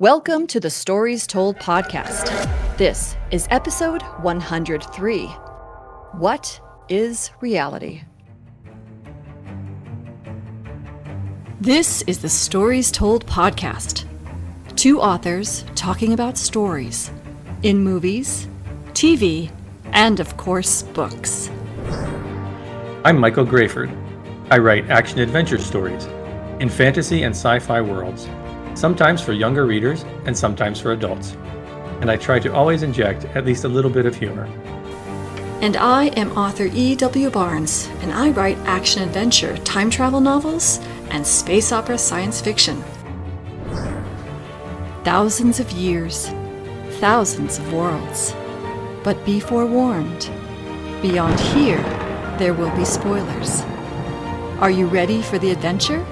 Welcome to the Stories Told podcast. This is episode 103. What is reality? This is the Stories Told podcast. Two authors talking about stories in movies, TV, and of course, books. I'm Michael Grayford. I write action-adventure stories in fantasy and sci-fi worlds, sometimes for younger readers and sometimes for adults. And I try to always inject at least a little bit of humor. And I am author E.W. Barnes, and I write action-adventure, time travel novels, and space opera science fiction. Thousands of years, thousands of worlds. But be forewarned, beyond here, there will be spoilers. Are you ready for the adventure?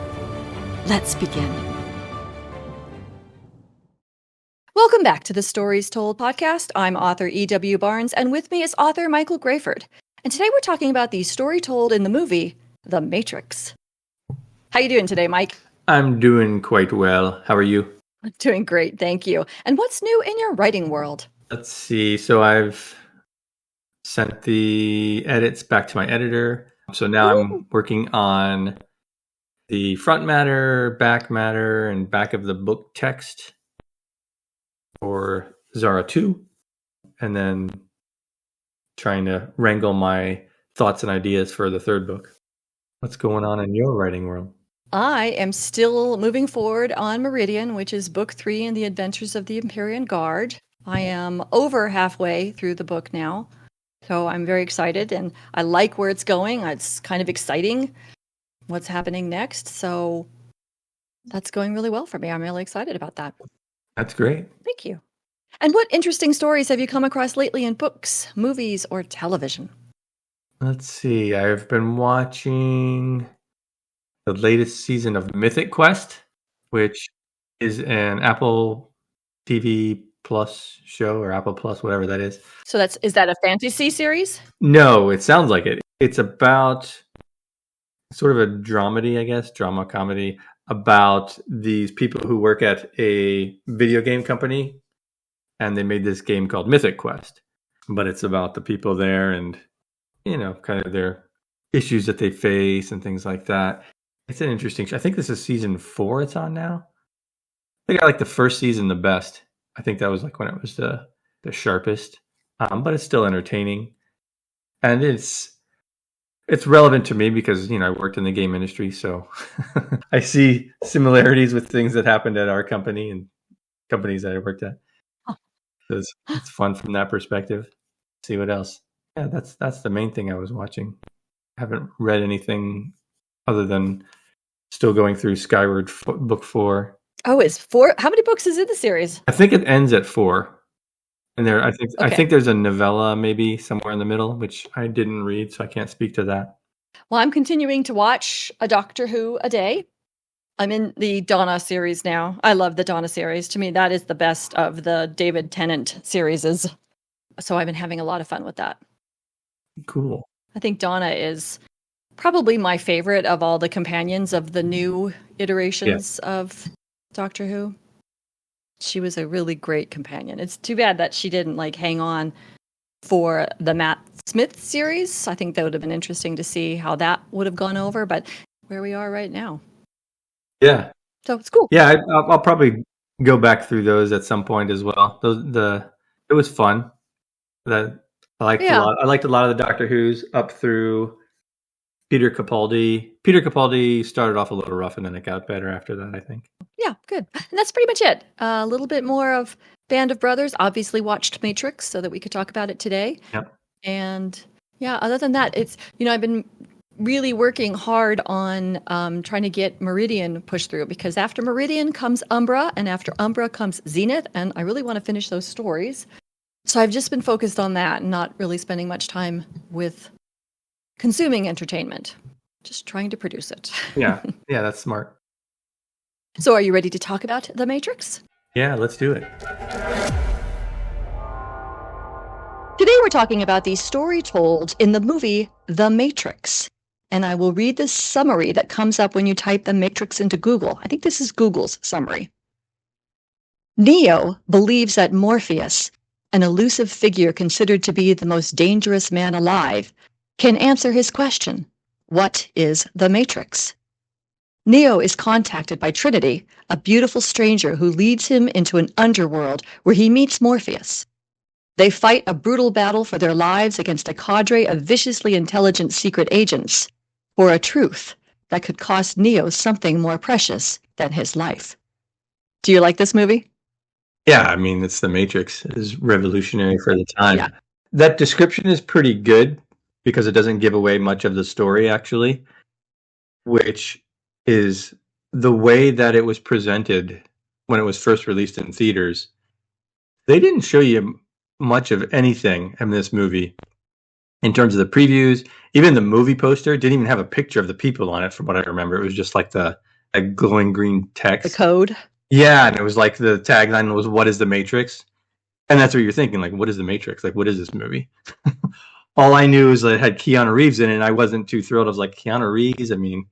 Let's begin. Welcome back to the Stories Told podcast. I'm author E.W. Barnes, and with me is author Michael Grayford. And today we're talking about the story told in the movie, The Matrix. How you doing today, Mike? I'm doing quite well. How are you? I'm doing great, thank you. And what's new in your writing world? Let's see. So I've sent the edits back to my editor. So now I'm working on the front matter, and back of the book text for Zara 2, and then trying to wrangle my thoughts and ideas for the third book. What's going on in your writing world? I am still moving forward on Meridian, which is book 3 in the Adventures of the Empyrean Guard. I am over halfway through the book now, so I'm very excited, and I like where it's going. It's kind of exciting what's happening next, so that's going really well for me. I'm really excited about that. That's great. Thank you. And what interesting stories have you come across lately in books, movies, or television? Let's see. I've been watching the latest season of Mythic Quest, which is an Apple TV Plus show, or Apple Plus, whatever that is. So is that a fantasy series? No, it sounds like it. It's about sort of a dramedy, I guess, drama comedy about these people who work at a video game company, and they made this game called Mythic Quest. But it's about the people there and, kind of their issues that they face and things like that. It's an interesting show. I think this is season 4 it's on now. I think I like the first season the best. I think that was like when it was the sharpest. But it's still entertaining. And it's relevant to me because, I worked in the game industry, so I see similarities with things that happened at our company and companies that I worked at. Oh. So it's fun from that perspective. See what else. Yeah, that's the main thing I was watching. I haven't read anything other than still going through Skyward book 4. Oh, it's 4? How many books is in the series? I think it ends at 4. And I think there's a novella maybe somewhere in the middle, which I didn't read, so I can't speak to that. Well, I'm continuing to watch a Doctor Who a day. I'm in the Donna series now. I love the Donna series. To me, that is the best of the David Tennant series. So I've been having a lot of fun with that. Cool. I think Donna is probably my favorite of all the companions of the new iterations of Doctor Who. She was a really great companion. It's too bad that she didn't hang on for the Matt Smith series. I think that would have been interesting to see how that would have gone over, but where we are right now. Yeah. So it's cool. Yeah, I'll probably go back through those at some point as well. It was fun. I liked a lot. I liked a lot of the Doctor Who's up through Peter Capaldi. Peter Capaldi started off a little rough, and then it got better after that, I think. Yeah, good. And that's pretty much it. A little bit more of Band of Brothers. Obviously watched Matrix so that we could talk about it today. Yep. And other than that, it's, I've been really working hard on trying to get Meridian pushed through, because after Meridian comes Umbra, and after Umbra comes Zenith, and I really want to finish those stories. So I've just been focused on that and not really spending much time with consuming entertainment, just trying to produce it. Yeah, that's smart. So are you ready to talk about The Matrix? Yeah, let's do it. Today we're talking about the story told in the movie The Matrix. And I will read the summary that comes up when you type The Matrix into Google. I think this is Google's summary. Neo believes that Morpheus, an elusive figure considered to be the most dangerous man alive, can answer his question, what is the Matrix? Neo is contacted by Trinity, a beautiful stranger who leads him into an underworld where he meets Morpheus. They fight a brutal battle for their lives against a cadre of viciously intelligent secret agents for a truth that could cost Neo something more precious than his life. Do you like this movie? Yeah, I mean, it's the Matrix. It is revolutionary for the time. Yeah. That description is pretty good because it doesn't give away much of the story, actually, which is the way that it was presented when it was first released in theaters. They didn't show you much of anything in this movie in terms of the previews. Even the movie poster didn't even have a picture of the people on it, from what I remember. It was just like the glowing green text. The code. Yeah, and it was like the tagline was, "What is the Matrix?" And that's what you're thinking, like, what is the Matrix? Like, what is this movie? All I knew is that it had Keanu Reeves in it, and I wasn't too thrilled. I was like, Keanu Reeves? I mean,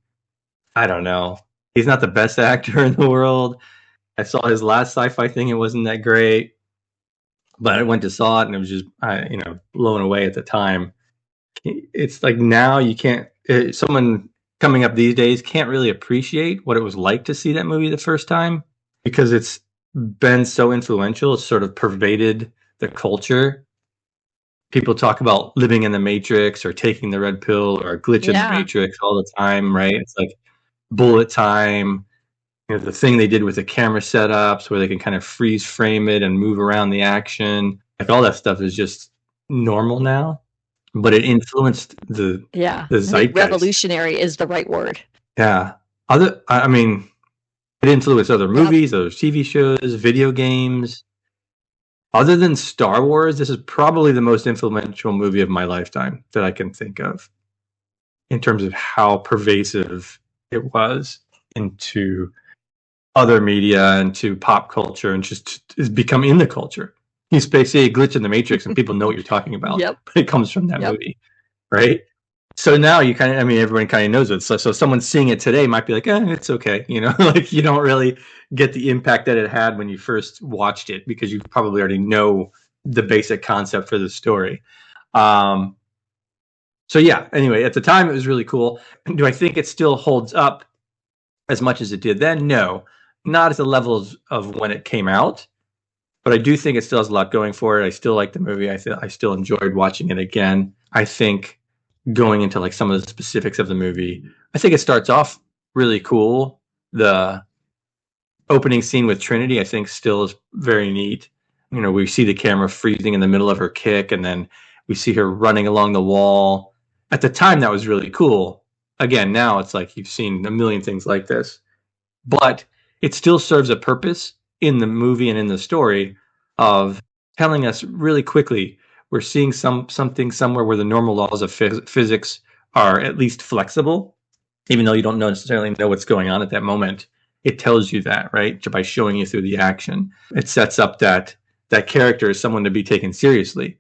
I don't know. He's not the best actor in the world. I saw his last sci-fi thing. It wasn't that great. But I went to saw it, and it was just, blown away at the time. It's like now you can't, someone coming up these days can't really appreciate what it was like to see that movie the first time because it's been so influential. It's sort of pervaded the culture. People talk about living in the Matrix or taking the red pill or a glitch in the Matrix all the time, right? It's like bullet time. The thing they did with the camera setups where they can kind of freeze frame it and move around the action. Like all that stuff is just normal now, but it influenced the zeitgeist. Revolutionary is the right word. Yeah. It influenced other movies, other TV shows, video games. Other than Star Wars, this is probably the most influential movie of my lifetime that I can think of in terms of how pervasive it was into other media and to pop culture and just has become in the culture. You say a glitch in the Matrix and people know what you're talking about. Yep. But it comes from that movie, right? So now you everyone kind of knows it. So someone seeing it today might be like, it's okay. Like you don't really get the impact that it had when you first watched it because you probably already know the basic concept for the story. So yeah, anyway, at the time it was really cool. Do I think it still holds up as much as it did then? No, not at the levels of when it came out. But I do think it still has a lot going for it. I still like the movie. I still enjoyed watching it again. I think going into like some of the specifics of the movie, I think it starts off really cool. The opening scene with Trinity, I think, still is very neat. We see the camera freezing in the middle of her kick, and then we see her running along the wall. At the time, that was really cool. Again, now it's like you've seen a million things like this. But it still serves a purpose in the movie and in the story of telling us really quickly we're seeing something somewhere where the normal laws of physics are at least flexible, even though you don't necessarily know what's going on at that moment. It tells you that, right? By showing you through the action. It sets up that character is someone to be taken seriously.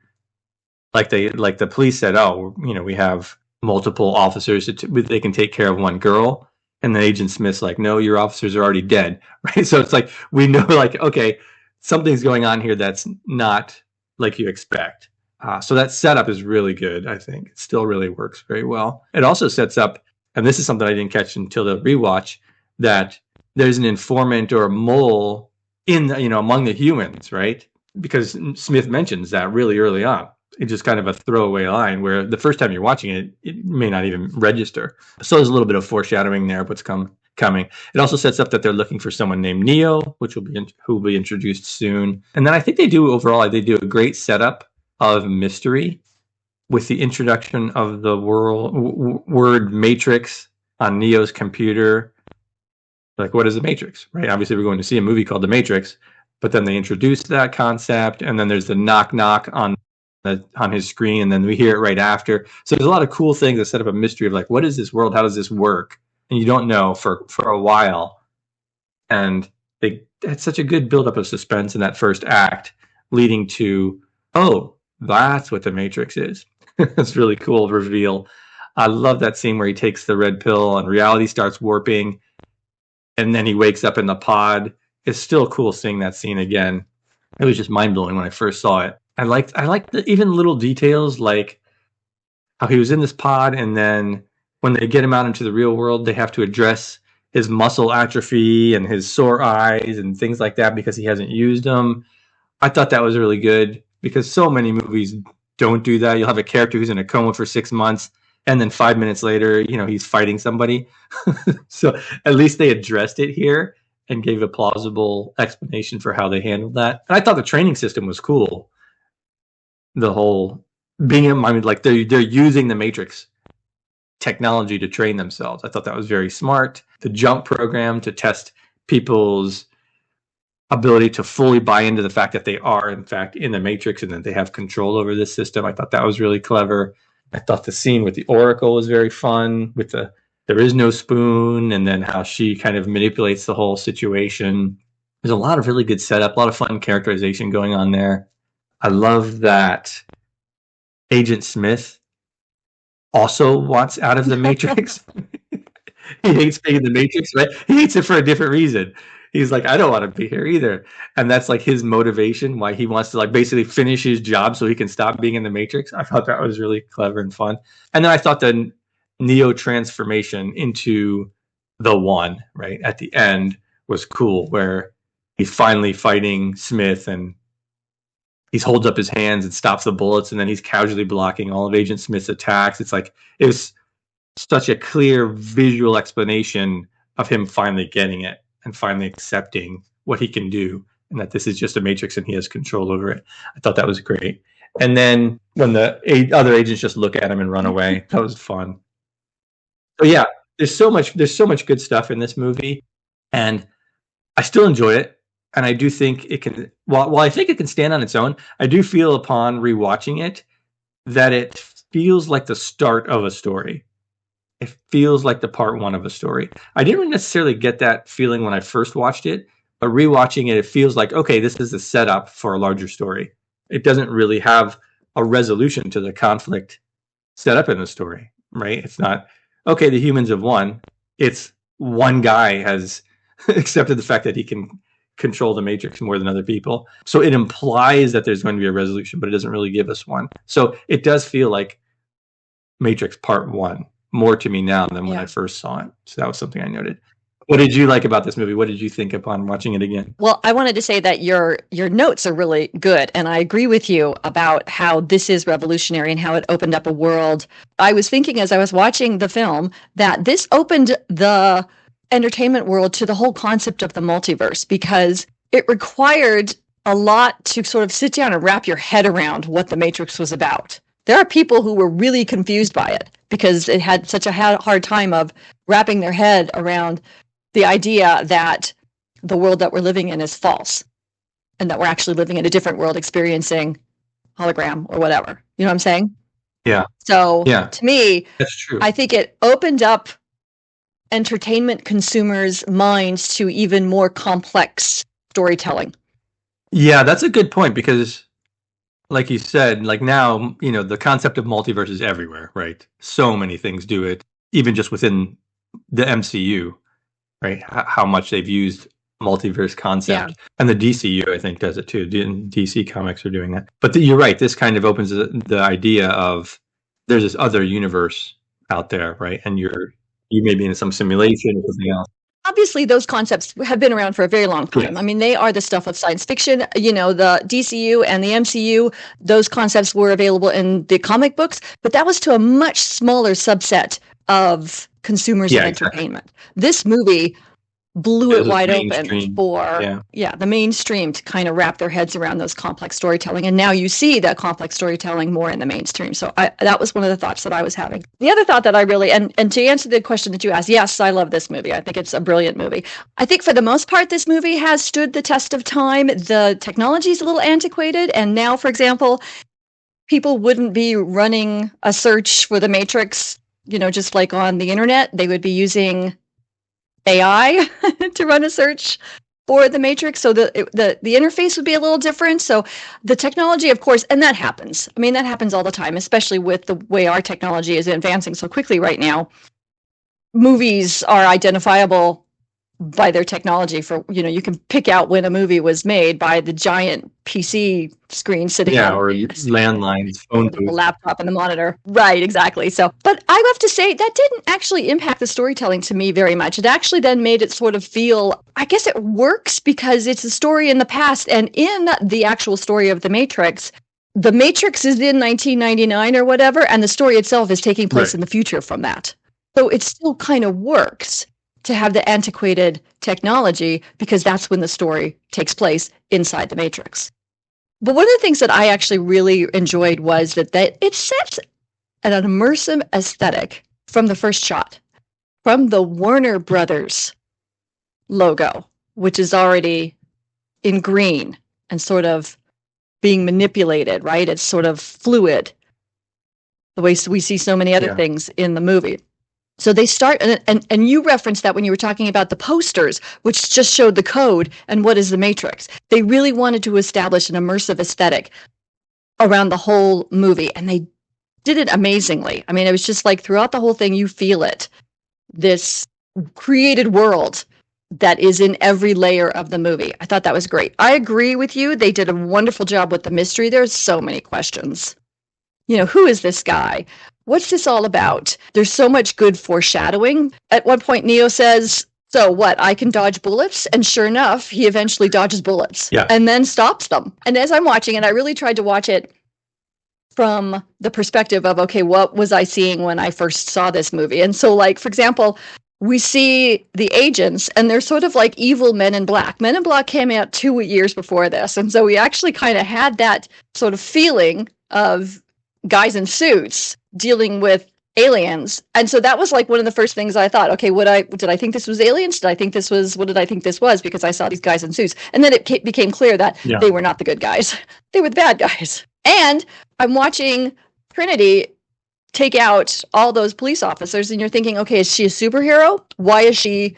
Like the police said, we have multiple officers they can take care of one girl. And then Agent Smith's like, no, your officers are already dead, right? So it's like, we know, like, okay, something's going on here that's not like you expect. So that setup is really good, I think. It still really works very well. It also sets up, and this is something I didn't catch until the rewatch, that there's an informant or a mole among the humans, right? Because Smith mentions that really early on. It's just kind of a throwaway line where the first time you're watching it, it may not even register. So there's a little bit of foreshadowing there of what's coming. It also sets up that they're looking for someone named Neo, who will be introduced soon. And then I think they do a great setup of mystery with the introduction of the word Matrix on Neo's computer. Like, what is the Matrix, right? Obviously, we're going to see a movie called The Matrix, but then they introduce that concept, and then there's the knock on his screen, and then we hear it right after. So there's a lot of cool things that set up a mystery of like, what is this world? How does this work? And you don't know for a while. And they had such a good buildup of suspense in that first act, leading to, that's what the Matrix is. It's really cool reveal. I love that scene where he takes the red pill and reality starts warping, and then he wakes up in the pod, it's still cool seeing that scene again. It was just mind blowing when I first saw it. I liked even little details like how he was in this pod, and then when they get him out into the real world, they have to address his muscle atrophy and his sore eyes and things like that because he hasn't used them. I thought that was really good because so many movies don't do that. You'll have a character who's in a coma for 6 months, and then 5 minutes later, he's fighting somebody. So at least they addressed it here and gave a plausible explanation for how they handled that. And I thought the training system was cool. The whole they're using the Matrix technology to train themselves. I thought that was very smart. The jump program to test people's ability to fully buy into the fact that they are in fact in the Matrix and that they have control over this system. I thought that was really clever. I thought the scene with the Oracle was very fun, with there is no spoon, and then how she kind of manipulates the whole situation. There's a lot of really good setup, a lot of fun characterization going on there. I love that Agent Smith also wants out of the Matrix. He hates being in the Matrix, right? He hates it for a different reason. He's like, I don't want to be here either. And that's like his motivation, why he wants to basically finish his job so he can stop being in the Matrix. I thought that was really clever and fun. And then I thought the Neo transformation into the One, right, at the end was cool, where he's finally fighting Smith and he holds up his hands and stops the bullets, and then he's casually blocking all of Agent Smith's attacks. It's like, it was such a clear visual explanation of him finally getting it and finally accepting what he can do, and that this is just a Matrix and he has control over it. I thought that was great. And then when the other agents just look at him and run away, that was fun. So yeah, there's so much good stuff in this movie, and I still enjoy it. And I do think it can, while I think it can stand on its own, I do feel upon rewatching it that it feels like the start of a story. It feels like the part one of a story. I didn't necessarily get that feeling when I first watched it, but rewatching it, it feels like, okay, this is the setup for a larger story. It doesn't really have a resolution to the conflict set up in the story, right? It's not, okay, the humans have won. It's one guy has accepted the fact that he can control the Matrix more than other people. So it implies that there's going to be a resolution, but it doesn't really give us one. So it does feel like Matrix Part 1 more to me now than when I first saw it. So that was something I noted. What did you like about this movie? What did you think upon watching it again? Well, I wanted to say that your notes are really good, and I agree with you about how this is revolutionary and how it opened up a world. I was thinking as I was watching the film that this opened the entertainment world to the whole concept of the multiverse, because it required a lot to sort of sit down and wrap your head around what the Matrix was about. There are people who were really confused by it because it had such a hard time of wrapping their head around the idea that the world that we're living in is false and that we're actually living in a different world experiencing hologram or whatever. You know what I'm saying? Yeah. So to me, that's true. I think it opened up entertainment consumers' minds to even more complex storytelling. Yeah, that's a good point, because like you said, like now, the concept of multiverse is everywhere, right? So many things do it, even just within the MCU, right? How much they've used multiverse concept. Yeah. And the DCU, I think, does it too. DC Comics are doing that. But you're right, this kind of opens the idea of there's this other universe out there, right? And you may be in some simulation or something else. Obviously, those concepts have been around for a very long time. Yes. I mean, they are the stuff of science fiction. The DCU and the MCU, those concepts were available in the comic books, but that was to a much smaller subset of consumers of entertainment. Exactly. This movie blew it wide open for the mainstream to kind of wrap their heads around those complex storytelling. And now you see that complex storytelling more in the mainstream. So that was one of the thoughts that I was having. The other thought that I really, and to answer the question that you asked, yes, I love this movie. I think it's a brilliant movie. I think for the most part, this movie has stood the test of time. The technology is a little antiquated. And now, for example, people wouldn't be running a search for the Matrix, just like on the internet. They would be using AI to run a search for the Matrix, so the interface would be a little different. So the technology, of course, and that happens. I mean, that happens all the time, especially with the way our technology is advancing so quickly right now. Movies are identifiable by their technology for, you can pick out when a movie was made by the giant PC screen sitting on or landlines, phone the booth. laptop and the monitor. Right, exactly. So, but I have to say that didn't actually impact the storytelling to me very much. It actually then made it sort of feel, I guess it works because it's a story in the past, and in the actual story of The Matrix is in 1999 or whatever, and the story itself is taking place in the future from that. So it still kind of works to have the antiquated technology because that's when the story takes place inside the Matrix. But one of the things that I actually really enjoyed was that it sets an immersive aesthetic from the first shot, from the Warner Brothers logo, which is already in green and sort of being manipulated, right? It's sort of fluid, the way we see so many other things in the movie. So they start, and you referenced that when you were talking about the posters, which just showed the code and what is the Matrix. They really wanted to establish an immersive aesthetic around the whole movie, and they did it amazingly. I mean, it was just like throughout the whole thing, you feel it. This created world that is in every layer of the movie. I thought that was great. I agree with you. They did a wonderful job with the mystery. There's so many questions. Who is this guy? What's this all about? There's so much good foreshadowing. At one point, Neo says, so what, I can dodge bullets? And sure enough, he eventually dodges bullets and then stops them. And as I'm watching it, I really tried to watch it from the perspective of, okay, what was I seeing when I first saw this movie? And so, like, for example, we see the agents, and they're sort of like evil Men in Black. Men in Black came out 2 years before this. And so we actually kind of had that sort of feeling of guys in suits dealing with aliens. And so that was like one of the first things I thought, okay, did I think this was aliens? What did I think this was? Because I saw these guys in suits. And then it became clear that they were not the good guys. They were the bad guys. And I'm watching Trinity take out all those police officers, and you're thinking, okay, is she a superhero? Why is she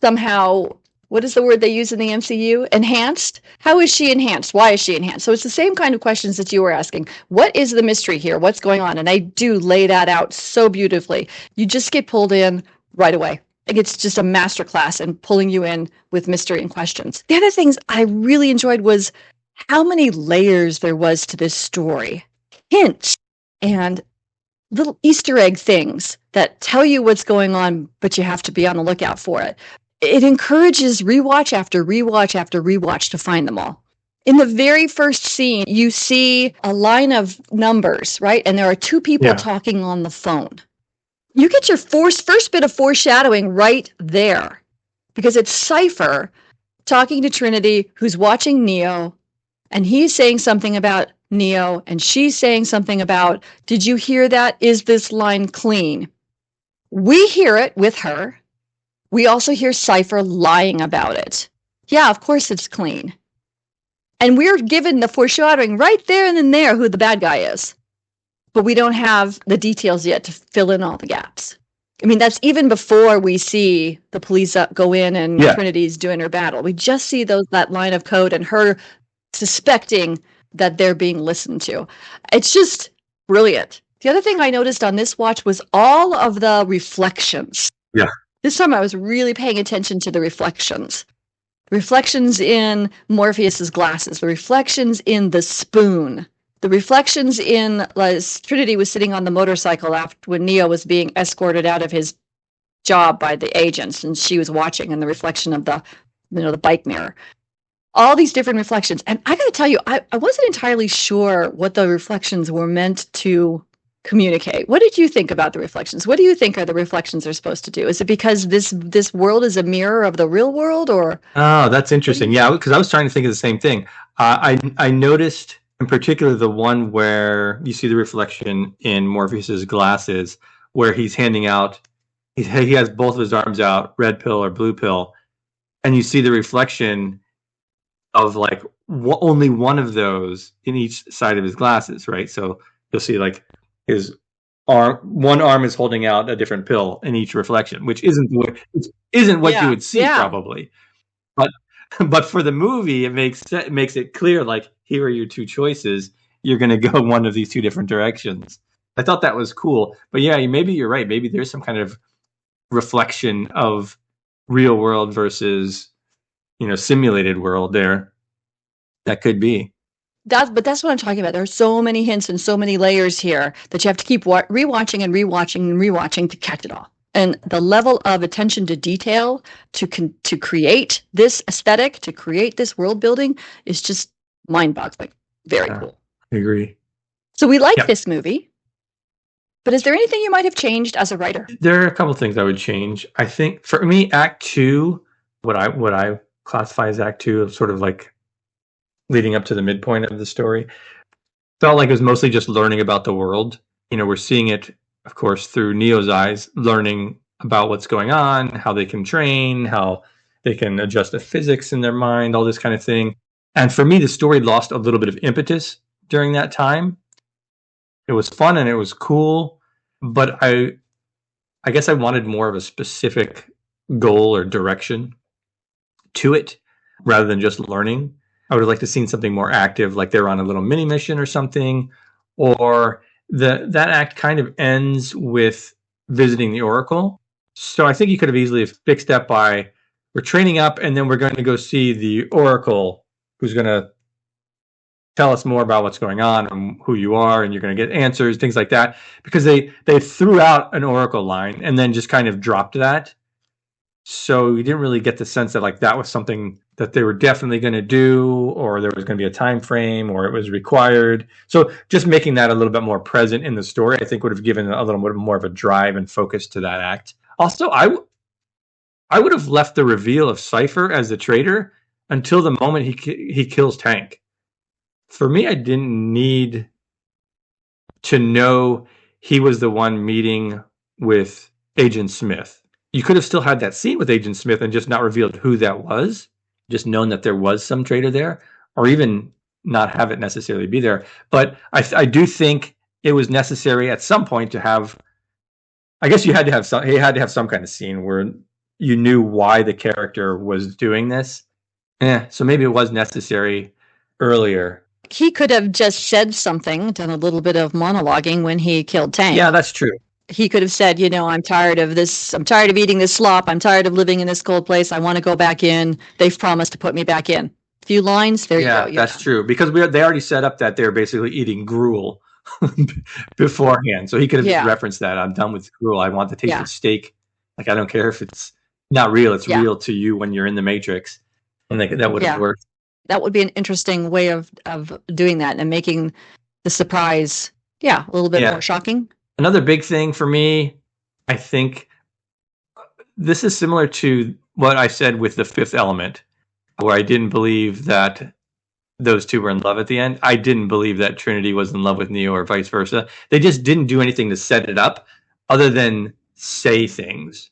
somehow, what is the word they use in the MCU? Enhanced? How is she enhanced? Why is she enhanced? So it's the same kind of questions that you were asking. What is the mystery here? What's going on? And I do lay that out so beautifully. You just get pulled in right away. Like, it's just a masterclass in pulling you in with mystery and questions. The other things I really enjoyed was how many layers there was to this story. Hints and little Easter egg things that tell you what's going on, but you have to be on the lookout for it. It encourages rewatch after rewatch after rewatch to find them all. In the very first scene, you see a line of numbers, right? And there are two people talking on the phone. You get your first bit of foreshadowing right there, because it's Cypher talking to Trinity, who's watching Neo, and he's saying something about Neo, and she's saying something about, did you hear that? Is this line clean? We hear it with her. We also hear Cypher lying about it. Yeah, of course it's clean. And we're given the foreshadowing right there and then there who the bad guy is. But we don't have the details yet to fill in all the gaps. I mean, that's even before we see the police go in and Trinity's doing her battle. We just see that line of code and her suspecting that they're being listened to. It's just brilliant. The other thing I noticed on this watch was all of the reflections. Yeah. This time I was really paying attention to the reflections. The reflections in Morpheus's glasses, the reflections in the spoon, the reflections in, as Trinity was sitting on the motorcycle after when Neo was being escorted out of his job by the agents, and she was watching, and the reflection of the bike mirror. All these different reflections. And I got to tell you, I wasn't entirely sure what the reflections were meant to communicate. What did you think about the reflections? What do you think are the reflections are supposed to do? Is it because this world is a mirror of the real world, or? Oh, that's interesting. Yeah, because I was trying to think of the same thing. I noticed in particular the one where you see the reflection in Morpheus's glasses, where he's handing out, he has both of his arms out, red pill or blue pill, and you see the reflection of like only one of those in each side of his glasses, right? So you'll see like his arm, one arm is holding out a different pill in each reflection, which isn't what you would see probably. But for the movie, it makes it clear, like, here are your two choices. You're going to go one of these two different directions. I thought that was cool. But yeah, maybe you're right. Maybe there's some kind of reflection of real world versus, simulated world there. That could be. But that's what I'm talking about. There are so many hints and so many layers here that you have to keep rewatching and rewatching and rewatching to catch it all. And the level of attention to detail to create this aesthetic, to create this world building is just mind-boggling. Very cool. I agree. So we like this movie. But is there anything you might have changed as a writer? There are a couple things I would change. I think for me, Act 2, what I classify as Act 2, sort of like leading up to the midpoint of the story, felt like it was mostly just learning about the world. We're seeing it, of course, through Neo's eyes, learning about what's going on, how they can train, how they can adjust the physics in their mind, all this kind of thing. And for me, the story lost a little bit of impetus during that time. It was fun and it was cool, but I guess I wanted more of a specific goal or direction to it rather than just learning. I would have liked to have seen something more active, like they were on a little mini mission or something, or that act kind of ends with visiting the Oracle. So I think you could have easily fixed that by, we're training up and then we're going to go see the Oracle, who's going to tell us more about what's going on and who you are, and you're going to get answers, things like that. Because they threw out an Oracle line and then just kind of dropped that. So you didn't really get the sense that like that was something that they were definitely going to do, or there was going to be a time frame, or it was required. So just making that a little bit more present in the story, I think would have given a little bit more of a drive and focus to that act. Also, I would have left the reveal of Cypher as the traitor until the moment he kills Tank. For me, I didn't need to know he was the one meeting with Agent Smith. You could have still had that scene with Agent Smith and just not revealed who that was, just known that there was some traitor there, or even not have it necessarily be there. But I do think it was necessary at some point to have, I guess he had to have some kind of scene where you knew why the character was doing this. So maybe it was necessary earlier. He could have just said something, done a little bit of monologuing when he killed Tank. Yeah, that's true. He could have said, I'm tired of this. I'm tired of eating this slop. I'm tired of living in this cold place. I want to go back in. They've promised to put me back in. A few lines. There you go. Yeah, that's true. Because they already set up that they're basically eating gruel beforehand. So he could have just referenced that. I'm done with gruel. I want the taste of steak. Like, I don't care if it's not real. It's real to you when you're in the Matrix. And that would have worked. That would be an interesting way of doing that and making the surprise, a little bit more shocking. Another big thing for me, I think this is similar to what I said with The Fifth Element, where I didn't believe that those two were in love at the end. I didn't believe that Trinity was in love with Neo or vice versa. They just didn't do anything to set it up other than say things.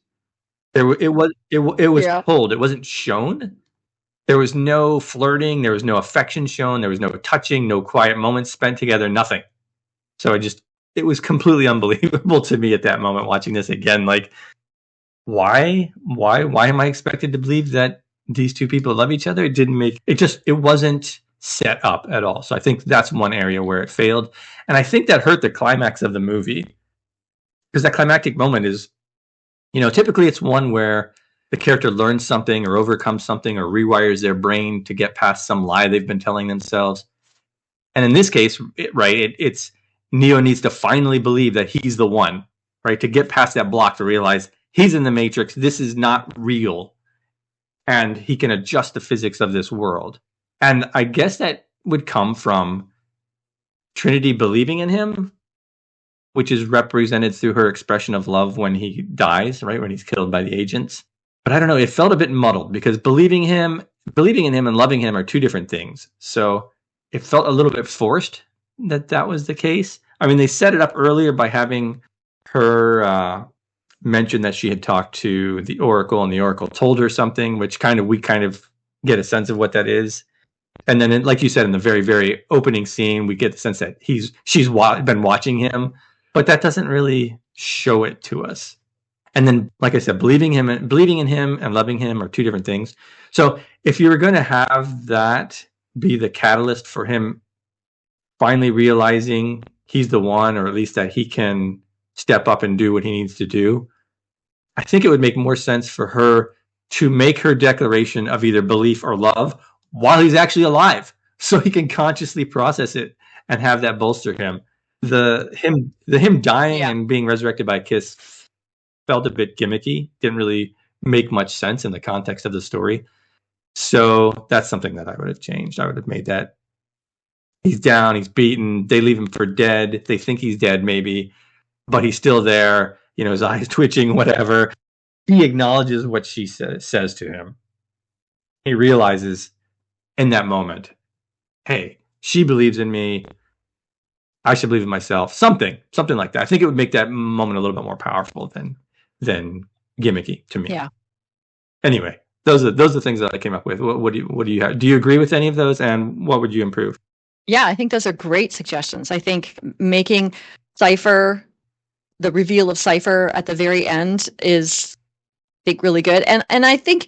It was told. It wasn't shown. There was no flirting. There was no affection shown. There was no touching, no quiet moments spent together, nothing. So it was completely unbelievable to me at that moment watching this again. Like, why am I expected to believe that these two people love each other? It wasn't set up at all. So I think that's one area where it failed. And I think that hurt the climax of the movie, because that climactic moment is, typically it's one where the character learns something or overcomes something or rewires their brain to get past some lie they've been telling themselves. And in this case, it's Neo needs to finally believe that he's the one, right? To get past that block, to realize he's in the Matrix. This is not real. And he can adjust the physics of this world. And I guess that would come from Trinity believing in him, which is represented through her expression of love when he dies, right? When he's killed by the agents. But I don't know, it felt a bit muddled because believing in him and loving him are two different things. So it felt a little bit forced that was the case. I mean, they set it up earlier by having her mention that she had talked to the Oracle and the Oracle told her something, which we kind of get a sense of what that is. And then, like you said, in the very, very opening scene, we get the sense that she's been watching him, but that doesn't really show it to us. And then, like I said, believing in him and loving him are two different things. So if you were going to have that be the catalyst for him finally realizing he's the one, or at least that he can step up and do what he needs to do, I think it would make more sense for her to make her declaration of either belief or love while he's actually alive, so he can consciously process it and have that bolster him. The him dying and being resurrected by a kiss felt a bit gimmicky. Didn't really make much sense in the context of the story. So that's something that I would have changed. I would have made that he's down, he's beaten, they leave him for dead. They think he's dead maybe, but he's still there. You know, his eyes twitching, whatever. He acknowledges what she says to him. He realizes in that moment, hey, she believes in me. I should believe in myself. Something like that. I think it would make that moment a little bit more powerful than gimmicky to me. Yeah. Anyway, those are the things that I came up with. What do you have? Do you agree with any of those? And what would you improve? Yeah, I think those are great suggestions. I think making Cypher, the reveal of Cypher at the very end is, I think, really good. And I think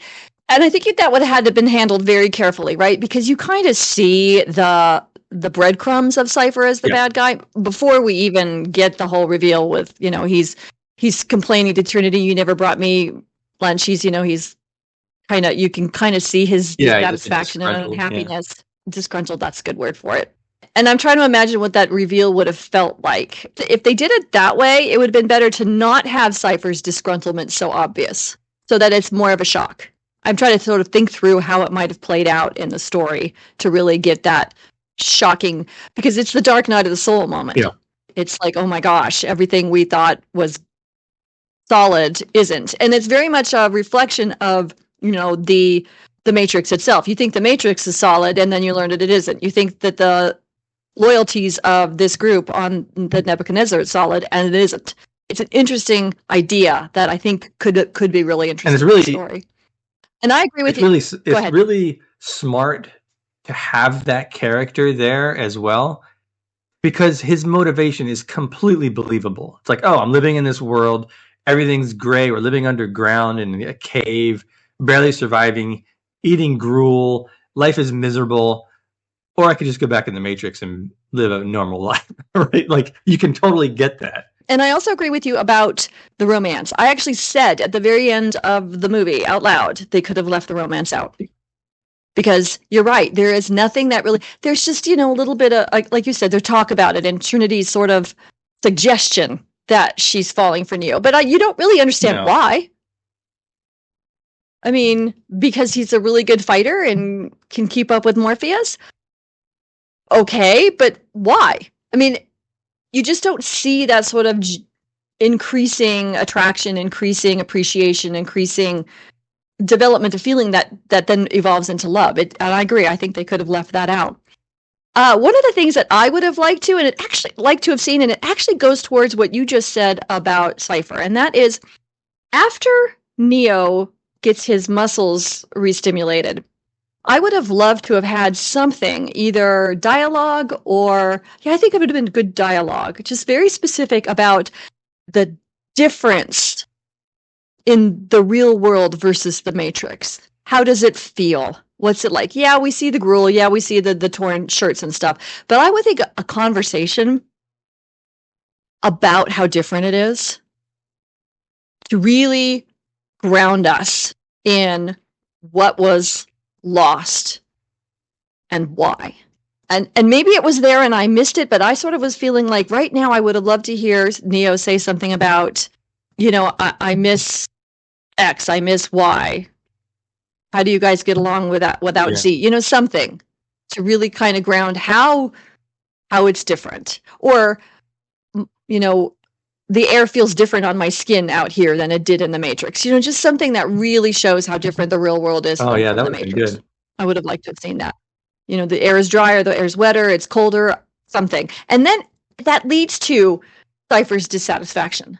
that would have had to been handled very carefully, right? Because you kind of see the breadcrumbs of Cypher as the bad guy before we even get the whole reveal with, you know, he's complaining to Trinity, you never brought me lunch. He's, you know, he's kind of, you can kind of see his dissatisfaction and unhappiness. Yeah. Disgruntled, that's a good word for it. And I'm trying to imagine what that reveal would have felt like. If they did it that way, it would have been better to not have Cypher's disgruntlement so obvious, so that it's more of a shock. I'm trying to sort of think through how it might have played out in the story to really get that shocking, because it's the dark night of the soul moment. Yeah. It's like, oh my gosh, everything we thought was solid isn't. And it's very much a reflection of, you know, the Matrix itself. You think the Matrix is solid, and then you learn that it isn't. You think that the loyalties of this group on the Nebuchadnezzar is solid, and it isn't. It's an interesting idea that I think could be really interesting. And it's really story. And I agree with you. It's really smart to have that character there as well, because his motivation is completely believable. It's like, oh, I'm living in this world. Everything's gray. We're living underground in a cave, barely surviving, eating gruel. Life is miserable. Or I could just go back in the Matrix and live a normal life, right? Like, you can totally get that. And I also agree with you about the romance. I actually said at the very end of the movie out loud, they could have left the romance out. Because you're right, there is nothing that really, there's just, you know, a little bit of, like you said, there's talk about it and Trinity's sort of suggestion that she's falling for Neo. But you don't really understand why. I mean, because he's a really good fighter and can keep up with Morpheus? Okay, but why? I mean, you just don't see that sort of increasing attraction, increasing appreciation, increasing development of feeling that then evolves into love. And I agree. I think they could have left that out. One of the things that I would have liked to, and it actually liked to have seen, and it actually goes towards what you just said about Cypher, and that is after Neo gets his muscles restimulated, I would have loved to have had something, either dialogue or, I think it would have been good dialogue, just very specific about the difference in the real world versus the Matrix. How does it feel? What's it like? Yeah, we see the gruel. Yeah, we see the torn shirts and stuff. But I would think a conversation about how different it is to really ground us in what was lost and why. And maybe it was there and I missed it, but I sort of was feeling like right now I would have loved to hear Neo say something about, you know, I miss X, I miss Y. How do you guys get along with that without Z? You know, something to really kind of ground how it's different. Or, you know, the air feels different on my skin out here than it did in the Matrix. You know, just something that really shows how different the real world is. Oh, yeah, that would be good. I would have liked to have seen that. You know, the air is drier, the air is wetter, it's colder, something. And then that leads to Cypher's dissatisfaction.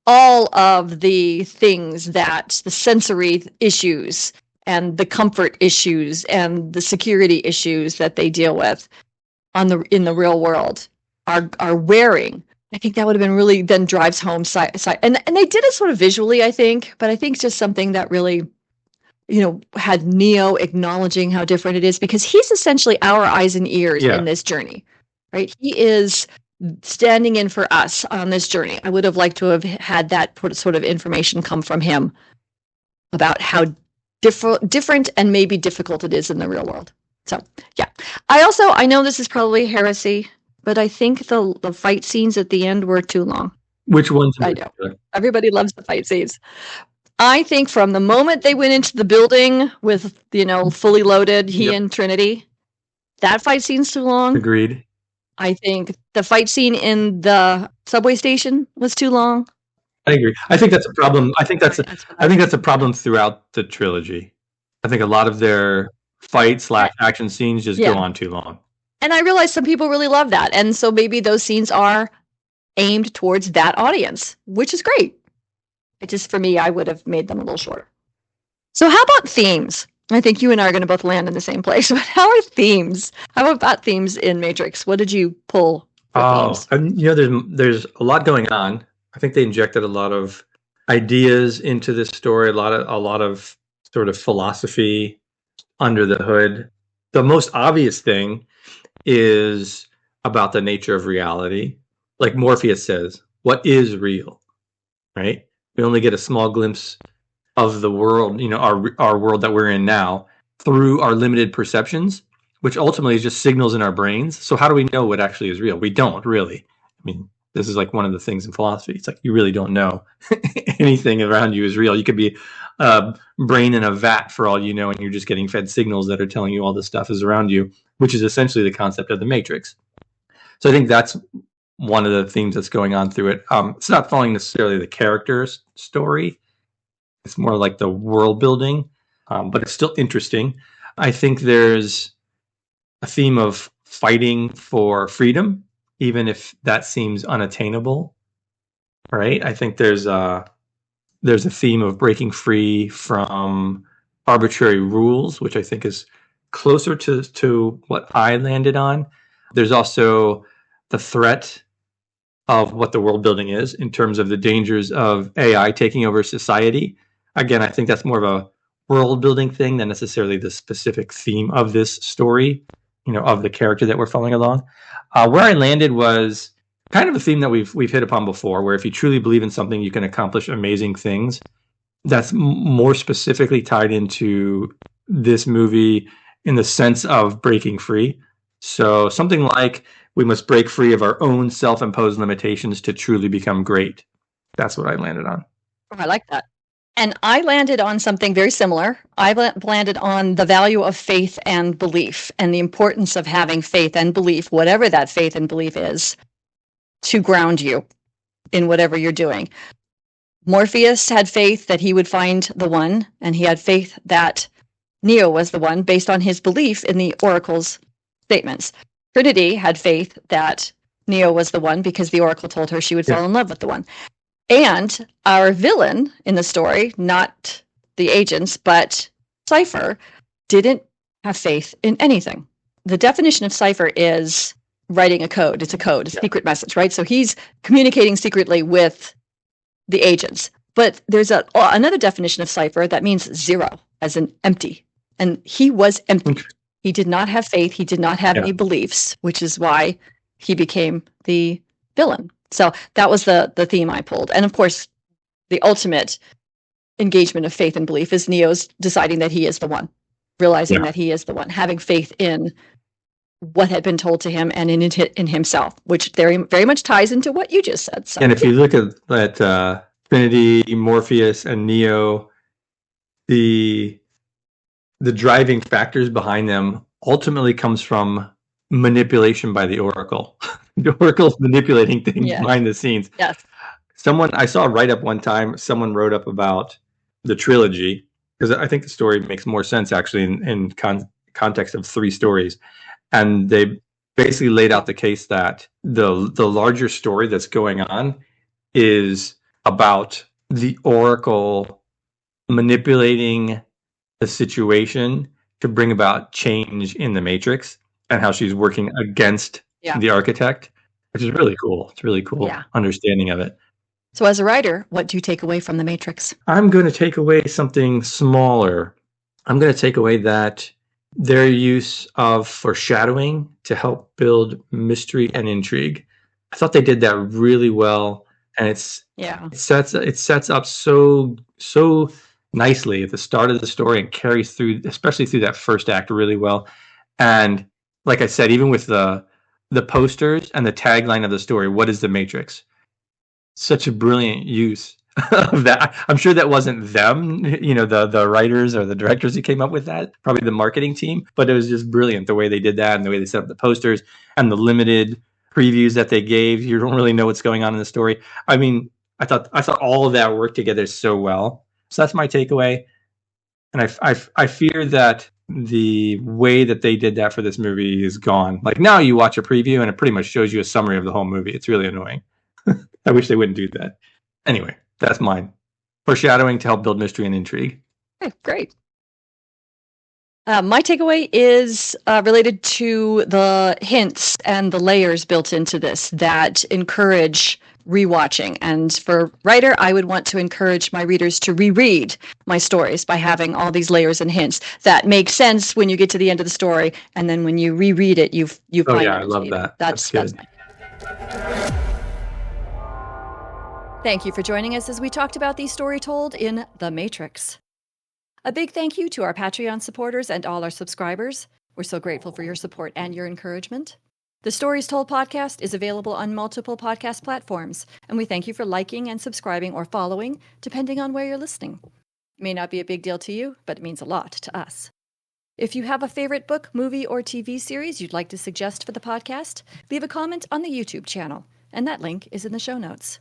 All of the things that the sensory issues and the comfort issues and the security issues that they deal with in the real world are wearing. I think that would have been really then drives home and they did it sort of visually, I think, but I think just something that really, you know, had Neo acknowledging how different it is, because he's essentially our eyes and ears in this journey, right? He is standing in for us on this journey. I would have liked to have had that sort of information come from him about how different and maybe difficult it is in the real world. So yeah, I know this is probably heresy, but I think the fight scenes at the end were too long. Which ones? I know everybody loves the fight scenes. I think from the moment they went into the building with, fully loaded, he and Trinity, that fight scene's too long. Agreed. I think the fight scene in the subway station was too long. I agree. I think that's a problem. I think that's a problem throughout the trilogy. I think a lot of their fight/action scenes just go on too long. And I realize some people really love that. And so maybe those scenes are aimed towards that audience, which is great. It just, for me, I would have made them a little shorter. So how about themes? I think you and I are going to both land in the same place, but how are themes? How about themes in Matrix? What did you pull for themes? There's a lot going on. I think they injected a lot of ideas into this story, a lot of sort of philosophy under the hood. The most obvious thing is about the nature of reality. Like Morpheus says, what is real, right? We only get a small glimpse of the world, our world that we're in now through our limited perceptions, which ultimately is just signals in our brains. So how do we know what actually is real? We don't really. I mean, this is like one of the things in philosophy. It's like you really don't know anything around you is real. You could be a brain in a vat for all you know, and you're just getting fed signals that are telling you all this stuff is around you, which is essentially the concept of the Matrix. So I think that's one of the themes that's going on through it. It's not following necessarily the character's story. It's more like the world building, but it's still interesting. I think there's a theme of fighting for freedom, even if that seems unattainable, right? I think there's a theme of breaking free from arbitrary rules, which I think is closer to what I landed on. There's also the threat of what the world building is in terms of the dangers of AI taking over society. Again, I think that's more of a world building thing than necessarily the specific theme of this story, of the character that we're following along. Where I landed was kind of a theme that we've hit upon before, where if you truly believe in something, you can accomplish amazing things. That's more specifically tied into this movie in the sense of breaking free. So something like we must break free of our own self-imposed limitations to truly become great. That's what I landed on. Oh, I like that. And I landed on something very similar. I landed on the value of faith and belief and the importance of having faith and belief, whatever that faith and belief is, to ground you in whatever you're doing. Morpheus had faith that he would find the one, and he had faith that Neo was the one based on his belief in the Oracle's statements. Trinity had faith that Neo was the one because the Oracle told her she would fall in love with the one. And our villain in the story, not the agents, but Cypher, didn't have faith in anything. The definition of Cypher is writing a code. It's a code, a secret message, right? So he's communicating secretly with the agents. But there's another definition of Cypher that means zero, as in empty. And he was empty. He did not have faith. He did not have any beliefs, which is why he became the villain. So that was the theme I pulled. And of course, the ultimate engagement of faith and belief is Neo's deciding that he is the one, realizing that he is the one, having faith in what had been told to him and in himself, which very, very much ties into what you just said. So, and if you look at Trinity, Morpheus, and Neo, the driving factors behind them ultimately comes from manipulation by the Oracle. The Oracle's manipulating things behind the scenes. Yes. I saw a write-up one time, someone wrote up about the trilogy, because I think the story makes more sense actually in context of three stories. And they basically laid out the case that the larger story that's going on is about the Oracle manipulating the situation to bring about change in the Matrix, and how she's working against the architect, which is really cool. It's really cool understanding of it. So as a writer, what do you take away from the Matrix? I'm going to take away something smaller. I'm going to take away that their use of foreshadowing to help build mystery and intrigue. I thought they did that really well, and it sets up so nicely at the start of the story and carries through, especially through that first act, really well. And like I said, even with the posters and the tagline of the story, what is the Matrix? Such a brilliant use of that. I'm sure that wasn't them, the writers or the directors who came up with that, probably the marketing team, but it was just brilliant the way they did that and the way they set up the posters and the limited previews that they gave. You don't really know what's going on in the story. I mean, I thought all of that worked together so well. So that's my takeaway. And I fear that the way that they did that for this movie is gone. Like now you watch a preview and it pretty much shows you a summary of the whole movie. It's really annoying. I wish they wouldn't do that. Anyway, that's mine. Foreshadowing to help build mystery and intrigue. Okay, great. My takeaway is related to the hints and the layers built into this that encourage rewatching. And for writer, I would want to encourage my readers to reread my stories by having all these layers and hints that make sense when you get to the end of the story, and then when you reread it, you Oh find yeah, I love that. That's good. Thank you for joining us as we talked about the story told in The Matrix. A big thank you to our Patreon supporters and all our subscribers. We're so grateful for your support and your encouragement. The Stories Told podcast is available on multiple podcast platforms, and we thank you for liking and subscribing or following, depending on where you're listening. It may not be a big deal to you, but it means a lot to us. If you have a favorite book, movie, or TV series you'd like to suggest for the podcast, leave a comment on the YouTube channel, and that link is in the show notes.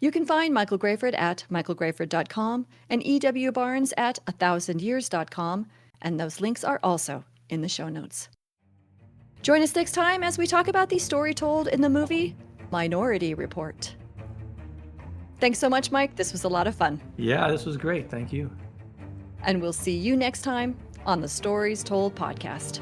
You can find Michael Grayford at michaelgrayford.com and E.W. Barnes at 1000years.com, and those links are also in the show notes. Join us next time as we talk about the story told in the movie Minority Report. Thanks so much, Mike. This was a lot of fun. Yeah, this was great. Thank you. And we'll see you next time on the Stories Told podcast.